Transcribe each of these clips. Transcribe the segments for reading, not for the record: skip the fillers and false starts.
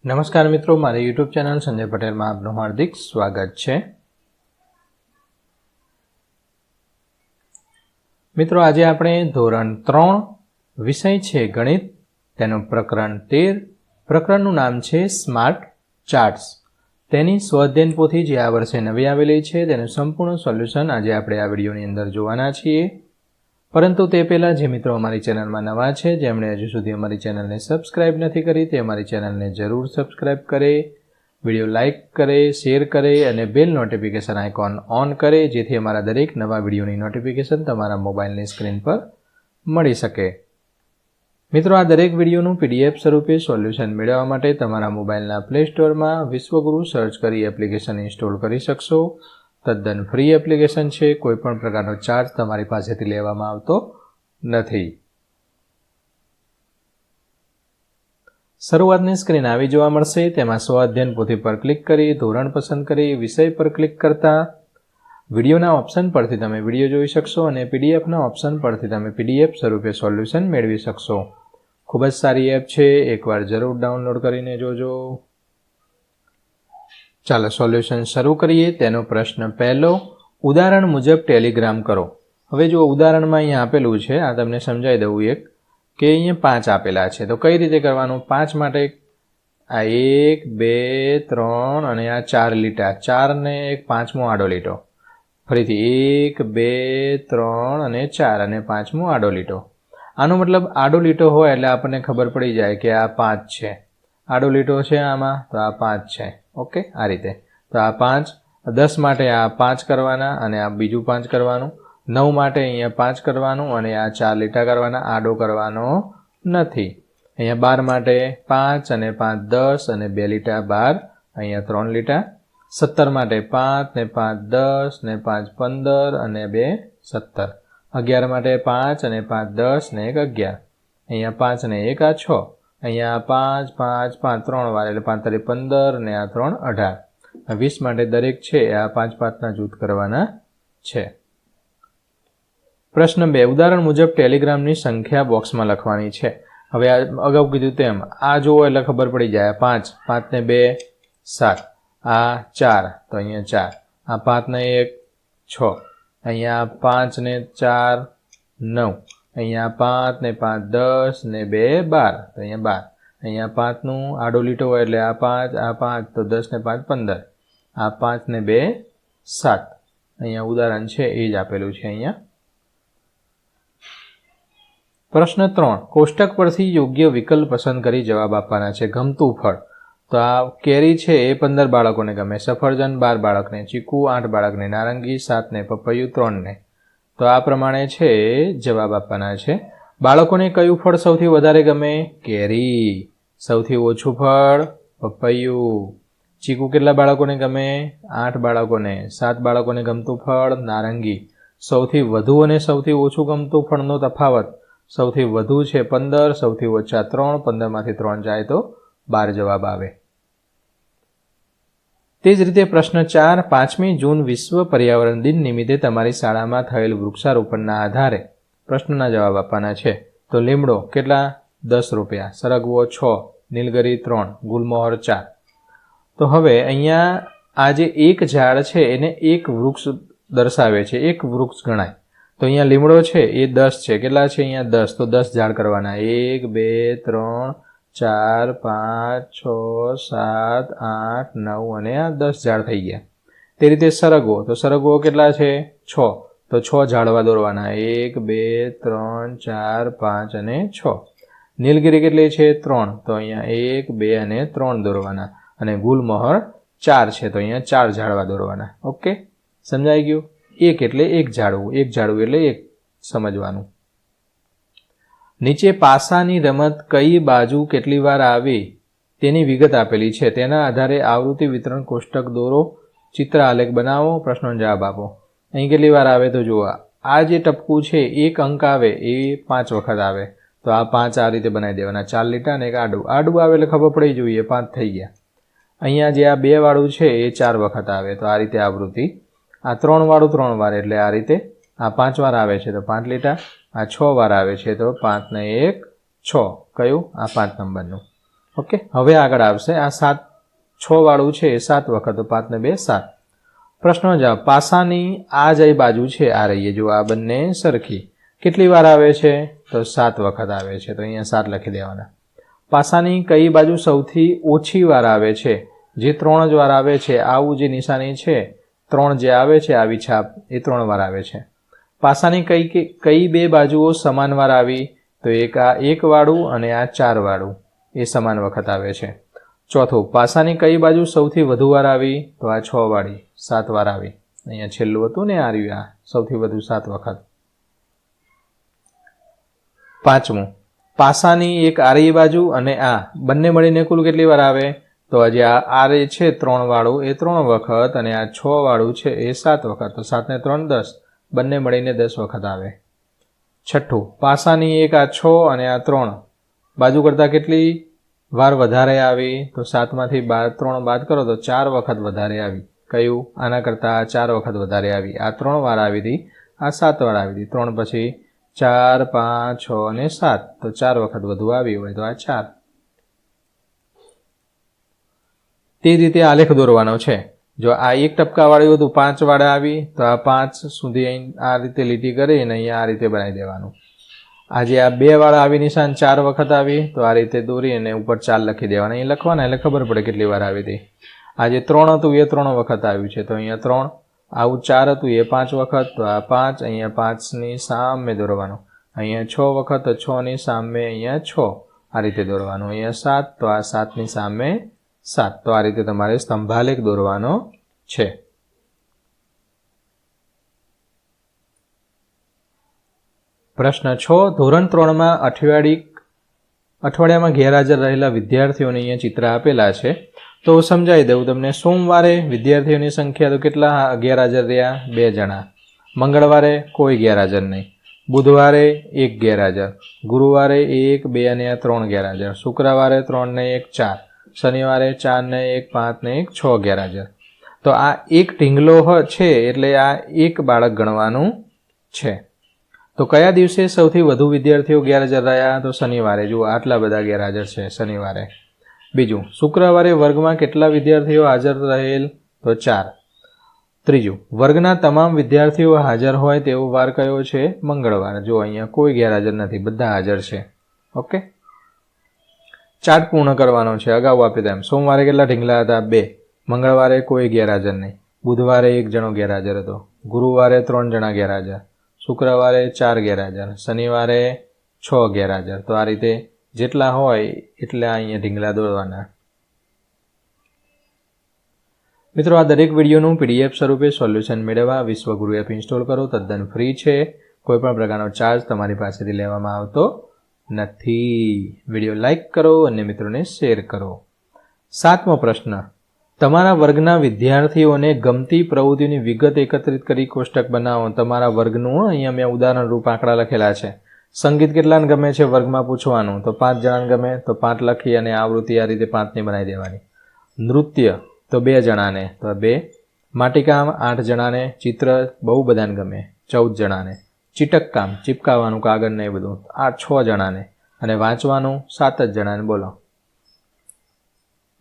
નમસ્કાર મિત્રો, મારી યુટ્યુબ ચેનલ સંજય પટેલમાં આપનું હાર્દિક સ્વાગત છે। મિત્રો, આજે આપણે ધોરણ 3 વિષય છે ગણિત, તેનું પ્રકરણ 13, પ્રકરણનું નામ છે સ્માર્ટ ચાર્ટ્સ। તેની સ્વાધ્યાયન પોથી જે આ વર્ષે નવી આવેલી છે તેનું સંપૂર્ણ સોલ્યુશન આજે આપણે આ વિડીયોની અંદર જોવાના છીએ। પરંતુ તે પહેલાં જે મિત્રો અમારી ચેનલમાં નવા છે, જેમણે હજુ સુધી અમારી ચેનલને સબસ્ક્રાઇબ નથી કરી, તે અમારી ચેનલને જરૂર સબસ્ક્રાઇબ કરે, વિડીયો લાઇક કરે, શેર કરે અને બેલ નોટિફિકેશન આઇકોન ઓન કરે, જેથી અમારા દરેક નવા વિડીયોની નોટિફિકેશન તમારા મોબાઈલની સ્ક્રીન પર મળી શકે। મિત્રો, આ દરેક વિડીયોનું PDF સ્વરૂપે સોલ્યુશન મેળવવા માટે તમારા મોબાઈલના પ્લે સ્ટોરમાં વિશ્વગુરુ સર્ચ કરી એપ્લિકેશન ઇન્સ્ટોલ કરી શકશો। તદ્દન ફ્રી એપ્લિકેશન છે, કોઈપણ પ્રકારનો ચાર્જ તમારી પાસેથી લેવામાં આવતો નથી। શરૂઆતની સ્ક્રીન આવી જોવા મળશે, તેમાં સ્વાધ્યાયન પોથી પર ક્લિક કરી ધોરણ પસંદ કરી વિષય પર ક્લિક કરતા વિડીયોના ઓપ્શન પરથી તમે વિડીયો જોઈ શકશો અને પીડીએફના ઓપ્શન પરથી તમે PDF સ્વરૂપે સોલ્યુશન મેળવી શકશો। ખૂબ જ સારી એપ છે, એકવાર જરૂર ડાઉનલોડ કરીને જોજો। ચાલો સોલ્યુશન શરૂ કરીએ। તેનો પ્રશ્ન પહેલો, ઉદાહરણ મુજબ ટેલિગ્રામ કરો। હવે જો ઉદાહરણમાં અહીંયા આપેલું છે, આ તમને સમજાવી દઉં એક કે અહીંયા 5 આપેલા છે, તો કઈ રીતે કરવાનું? 5 માટે આ 1 2 3 અને આ 4 લીટા, 4 ને એક પાંચમો આડો લીટો, ફરીથી 1 2 3 અને 4 અને પાંચમો આડો લીટો। આનો મતલબ આડો લીટો હોય એટલે આપણને ખબર પડી જાય કે આ 5 છે, આડો લીટો છે આમાં, તો આ 5 છે। ઓકે, આ રીતે તો આ 5, 10 માટે આ 5 કરવાના અને આ બીજું 5 કરવાનું, 9 માટે અહીંયા 5 કરવાનું અને આ 4 લીટા કરવાના, આડો કરવાનો નથી। અહીંયા 12 માટે 5 અને 5 10 અને 2 લીટા 12, અહીંયા 3 લીટા। 17 માટે 5 ને 5 10 ને 5 15 અને 2 17। 11 માટે 5 અને 5 10 ને 1 11, અહીંયા 5 ને 1 આ 6, અહીંયા 5 5 5 3 વાર એટલે 5 તારી 15 ને આ 3 18। 20 માટે દરેક છે આ 5 5ના જૂથ કરવાના છે। પ્રશ્ન 2, ઉદાહરણ મુજબ ટેલિગ્રામની સંખ્યા બોક્સમાં લખવાની છે। હવે આ અગાઉ કીધું તેમ આ જુઓ એટલે ખબર પડી જાય, 5 5 ને 2 7, આ 4 તો અહીંયા 4, આ 5 ને 1 6, અહીંયા 5 ને 4 9, અહીંયા 5 ને 5 10 ને 2 12, તો અહીંયા 12, અહીંયા 5નું આડો લીટો હોય એટલે આ 5 આ 5 તો 10 ને 5 15, આ 5 ને 2 7। અહીંયા ઉદાહરણ છે એ જ આપેલું છે અહીંયા। પ્રશ્ન 3, કોષ્ટક પરથી યોગ્ય વિકલ્પ પસંદ કરી જવાબ આપવાના છે। ગમતું ફળ, તો આ કેરી છે એ 15 બાળકોને ગમે, સફરજન 12 બાળકને, ચીકુ 8 બાળકને, નારંગી 7 ને, પપૈયું 3 ને। તો આ પ્રમાણે છે જવાબ આપવાના છે। બાળકોને કયું ફળ સૌથી વધારે ગમે? કેરી। સૌથી ઓછું ફળ પપૈયું। ચીકુ કેટલા બાળકોને ગમે? 8 બાળકોને। 7 બાળકોને ગમતું ફળ નારંગી। સૌથી વધુ અને સૌથી ઓછું ગમતું ફળનો તફાવત, સૌથી વધુ છે 15, સૌથી ઓછા 3, 15 માંથી 3 જાય તો 12 જવાબ આવે। તે જ રીતે પ્રશ્ન 4, 5મી જૂન વિશ્વ પર્યાવરણ દિન નિમિત્તે તમારી શાળામાં થયેલ વૃક્ષારોપણના આધારે પ્રશ્નના જવાબ આપવાના છે। તો લીમડો કેટલા? 10 રૂપિયા, સરગવો 6, નીલગરી 3, ગુલમોહર 4। તો હવે અહીંયા આ જે એક ઝાડ છે એને એક વૃક્ષ દર્શાવે છે, એક વૃક્ષ ગણાય। તો અહીંયા લીમડો છે એ 10 છે, કેટલા છે અહીંયા 10, તો 10 ઝાડ કરવાના, 1 2 3 4 5 6 7 8 9 અને આ 10 ઝાડ થઈ ગયા। તે રીતે સરગવો, તો સરગવો કેટલા છે? 6, તો 6 ઝાડવા દોરવાના, 1 2 3 4 5 અને 6। નીલગિરી કેટલી છે? 3, તો અહીંયા 1 2 અને 3 દોરવાના અને ગુલમોહર 4 છે, તો અહીંયા 4 ઝાડવા દોરવાના। ઓકે, સમજાઈ ગયું? એક એટલે એક ઝાડવું, એક ઝાડવું એટલે એક સમજવાનું। નીચે પાસાની રમત કઈ બાજુ કેટલી વાર આવે તેની વિગત આપેલી છે, તેના આધારે આવૃત્તિ વિતરણ કોષ્ટક દોરો, ચિત્ર આલેખ બનાવો, પ્રશ્નોનો જવાબ આપો। અહીં કેટલી વાર આવે તો જુઓ, આ જે ટપકું છે 1 અંક આવે એ 5 વખત આવે, તો આ 5 આ રીતે બનાવી દેવાના, 4 લીટા અને એક આડું, આડું આવે એટલે ખબર પડી જોઈએ 5 થઈ ગયા। અહીંયા જે આ 2 વાળું છે એ 4 વખત આવે, તો આ રીતે આવૃત્તિ। આ 3 વાળું 3 વાર એટલે આ રીતે, આ 5 વાર આવે છે તો 5 લીટા, આ 6 વાર આવે છે તો 5 ને 1 6, કયું? આ 5 નંબરનું। ઓકે, હવે આગળ આવશે આ 7 6 વાળું છે એ 7 વખત, તો 5 ને 2 7. પ્રશ્નનો જવાબ, પાસાની આ જે બાજુ છે આ રહીએ, જો આ બંને સરખી, કેટલી વાર આવે છે? તો 7 વખત આવે છે, તો અહીંયા 7 લખી દેવાના. પાસાની કઈ બાજુ સૌથી ઓછી વાર આવે છે? જે 3 જ વાર આવે છે, આવું જે નિશાની છે 3 જે આવે છે આવી છાપ એ 3 વાર આવે છે. પાસાની કઈ બે બાજુઓ સમાન વાર આવી? તો એક આ 1 વાળું અને આ 4 વાળું એ સમાન વખત આવે છે. ચોથું, પાસાની કઈ બાજુ સૌથી વધુ વાર આવી? તો આ 6 વાળી 7 વાર આવી. અહીંયા છેલ્લું હતું ને આ રહ્યું, આ સૌથી વધુ 7 વખત. પાંચમું, પાસાની એક આરી બાજુ અને આ બંને મળીને કુલ કેટલી વાર આવે? તો હજી આ આરે છે 3 વાળું એ 3 વખત અને આ 6 વાળું છે એ 7 વખત, તો 7 ને 3 10, બંને મળીને 10 વખત આવે. છઠ્ઠું, પાસાની એક આ 6 અને આ 3 બાજુ કરતાં કેટલી વાર વધારે આવી? તો 7 માંથી 3 બાદ કરો તો 4 વખત વધારે આવી. કયું? આના કરતાં 4 વખત વધારે આવી. આ 3 વાર આવી હતી, આ 7 વાર આવી હતી. 3 પછી 4 5 6 અને 7, તો 4 વખત વધુ આવી હોય તો આ 4. તે રીતે આલેખ દોરવાનો છે. જો આ 1 ટપકાવાળું હતું 5 વાળા આવી, તો આ 5 સુધી અહીં આ રીતે લીટી કરીને અહીંયા આ રીતે બનાવી દેવાનું. આજે આ 2 વાળા આવી નિશાન 4 વખત આવી, તો આ રીતે દોરીને ઉપર 4 લખી દેવાના. અહીં લખવાના એટલે ખબર પડે કેટલી વાર આવી હતી. આજે 3 હતું એ 3 વખત આવ્યું છે, તો અહીંયા 3. આવું 4 હતું એ 5 વખત, તો આ 5. અહીંયા 5ની સામે દોરવાનું. અહીંયા 6 વખત, તો 6ની સામે અહીંયા 6 આ રીતે દોરવાનું. અહીંયા 7, તો આ 7ની સામે 7. તો આ રીતે તમારે સ્તંભાલેખ દોરવાનો છે. પ્રશ્ન 6, ધોરણ 3માં અઠવાડિયામાં ગેરહાજર રહેલા વિદ્યાર્થીઓને અહીંયા ચિત્ર આપેલા છે, તો સમજાવી દઉં તમને. સોમવારે વિદ્યાર્થીઓની સંખ્યા તો કેટલા ગેરહાજર રહ્યા? 2 જણા. મંગળવારે કોઈ ગેરહાજર નહીં. બુધવારે 1 ગેરહાજર. ગુરુવારે 1 2 અને 3 ગેરહાજર. શુક્રવારે 3 ને 1 4. શનિવારે 4 ને 1 5 ને 1 6 ગેરહાજર. તો આ એક ઢીંગલો છે એટલે આ એક બાળક ગણવાનું છે. તો કયા દિવસે સૌથી વધુ વિદ્યાર્થીઓ ગેરહાજર રહ્યા? તો શનિવારે. જુઓ આટલા બધા ગેરહાજર છે શનિવારે. બીજું, શુક્રવારે વર્ગમાં કેટલા વિદ્યાર્થીઓ હાજર રહેલ? તો 4. ત્રીજું, વર્ગના તમામ વિદ્યાર્થીઓ હાજર હોય તેવો વાર કયો છે? મંગળવાર. જો અહીંયા કોઈ ગેરહાજર નથી, બધા હાજર છે. ઓકે, ચાર્ટ પૂર્ણ કરવાનો છે. અગાઉ આપી તેમ સોમવારે કેટલા ઢીંગલા હતા? 2. મંગળવારે કોઈ ગેરહાજર નહીં. બુધવારે 1 જણો ગેરહાજર હતો. ગુરુવારે 3 જણા ગેરહાજર. શુક્રવારે 4 ગેરહાજર. શનિવારે 6 ગેરહાજર. તો આ રીતે જેટલા હોય એટલા અહીંયા ઢીંગલા દોરવાના. મિત્રો, આ દરેક વિડીયોનું PDF સ્વરૂપે સોલ્યુશન મેળવવા વિશ્વગુરુ એપ ઇન્સ્ટોલ કરો. તદ્દન ફ્રી છે. કોઈપણ પ્રકારનો ચાર્જ તમારી પાસેથી લેવામાં આવતો નથી. વિડીયો લાઇક કરો અને મિત્રોને શેર કરો. 7મો પ્રશ્ન, તમારા વર્ગના વિદ્યાર્થીઓને ગમતી પ્રવૃત્તિની વિગત એકત્રિત કરી કોષ્ટક બનાવો. તમારા વર્ગનું અહીંયા મેં ઉદાહરણ રૂપ આંકડા લખેલા છે. સંગીત કેટલાને ગમે છે વર્ગમાં પૂછવાનું, તો 5 જણાને ગમે, તો 5 લખી અને આવૃત્તિ આ રીતે 5ની બનાવી દેવાની. નૃત્ય તો 2 જણાને, તો 2. માટીકામ 8 જણાને. ચિત્ર બહુ બધાને ગમે, 14 જણાને. ચીટકકામ ચીપકાવાનું કાગળ ને એ બધું, આ 6 જણાને. અને વાંચવાનું 7 જ જણાને. બોલો.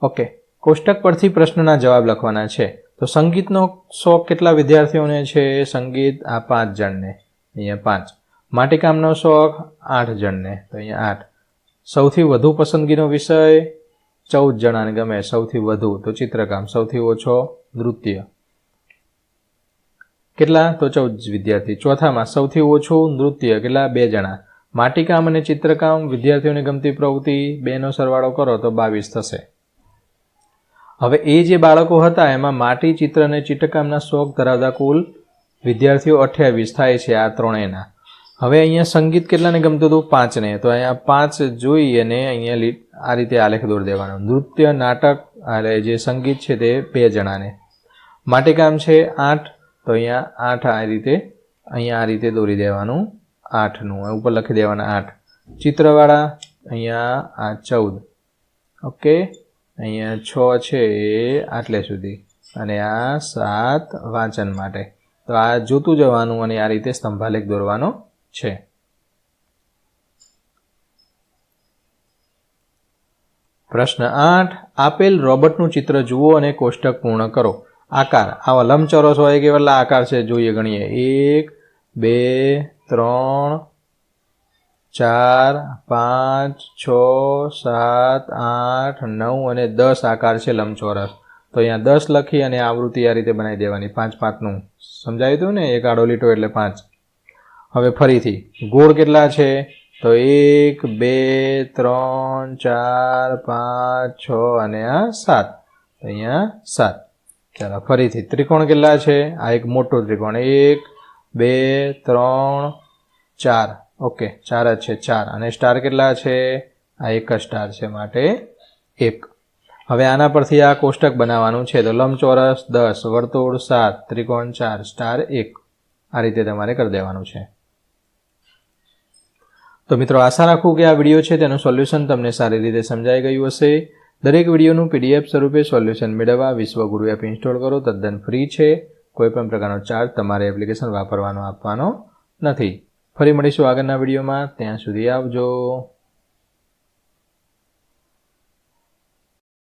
ઓકે, કોષ્ટક પરથી પ્રશ્નના જવાબ લખવાના છે. તો સંગીતનો શોખ કેટલા વિદ્યાર્થીઓને છે? સંગીત આ 5 જણને, અહીંયા 5. માટીકામનો શોખ 8 જણને, તો અહીંયા 8. સૌથી વધુ પસંદગીનો વિષય 14 જણાને ગમે, સૌથી વધુ તો ચિત્રકામ. સૌથી ઓછો નૃત્ય. કેટલા? તો 14 વિદ્યાર્થી. ચોથામાં સૌથી ઓછું નૃત્ય, કેટલા? 2 જણા. માટીકામ અને ચિત્રકામ વિદ્યાર્થીઓને ગમતી પ્રવૃત્તિ, 2નો સરવાળો કરો તો 22 થશે. હવે એ જે બાળકો હતા એમાં માટી, ચિત્ર અને ચિત્રકામના શોખ ધરાવતા કુલ વિદ્યાર્થીઓ 28 થાય છે આ ત્રણેયના. હવે અહીંયા સંગીત કેટલાને ગમતું હતું? 5ને. તો અહીંયા 5 જોઈ અને અહીંયા આ રીતે આલેખ દોરી દેવાનો. નૃત્ય, નાટક એટલે જે સંગીત છે તે 2 જણાને. માટીકામ છે 8, તો અહીંયા 8 આ રીતે અહીંયા આ રીતે દોરી દેવાનું. 8નું ઉપર લખી દેવાના 8. ચિત્રવાળા અહીંયા આ 14. ઓકે, અહીંયા 6 છે એ આટલે સુધી અને આ 7 વાંચન માટે. તો આ જોતું જવાનું અને આ રીતે સ્તંભાલેખ દોરવાનો છે. પ્રશ્ન 8 આપેલ રોબોટનું ચિત્ર જુઓ અને કોષ્ટક પૂર્ણ કરો. આકાર આવા લંબચોરસ હોય કેવા આકાર છે જોઈએ ગણીએ. 1 2 3 4 5 6 7 8 9 અને 10 આકાર છે લંબચોરસ. તો અહીંયા 10 લખી અને આવૃત્તિ આ રીતે બનાવી દેવાની 5 5નું. સમજાયું હતું ને? એક આડો લીટો એટલે 5. હવે ફરીથી ગોળ કેટલા છે? તો 1 2 3 4 5 6 અને આ 7. તો અહીંયા 7. ચાલો ફરીથી ત્રિકોણ કેટલા છે? આ એક મોટો ત્રિકોણ 1 2 3 4. ઓકે 4 જ છે 4. અને સ્ટાર કેટલા છે? આ એક જ સ્ટાર છે માટે 1. હવે આના પરથી આ કોષ્ટક બનાવવાનું છે. તો લંબચોરસ 10, વર્તુળ 7, ત્રિકોણ 4, સ્ટાર 1. આ રીતે તમારે કરી દેવાનું છે. તો મિત્રો આશા રાખું કે આ વિડીયો છે તેનું સોલ્યુશન તમને સારી રીતે સમજાઈ ગયું હશે. દરેક વિડીયોનું PDF સ્વરૂપે સોલ્યુશન મેળવવા વિશ્વગુરુ એપ ઇન્સ્ટોલ કરો. તદ્દન ફ્રી છે. કોઈપણ પ્રકારનો ચાર્જ તમારે એપ્લિકેશન વાપરવાનો આપવાનો નથી. ફરી મળીશું આગળના વિડીયોમાં. ત્યાં સુધી આવજો.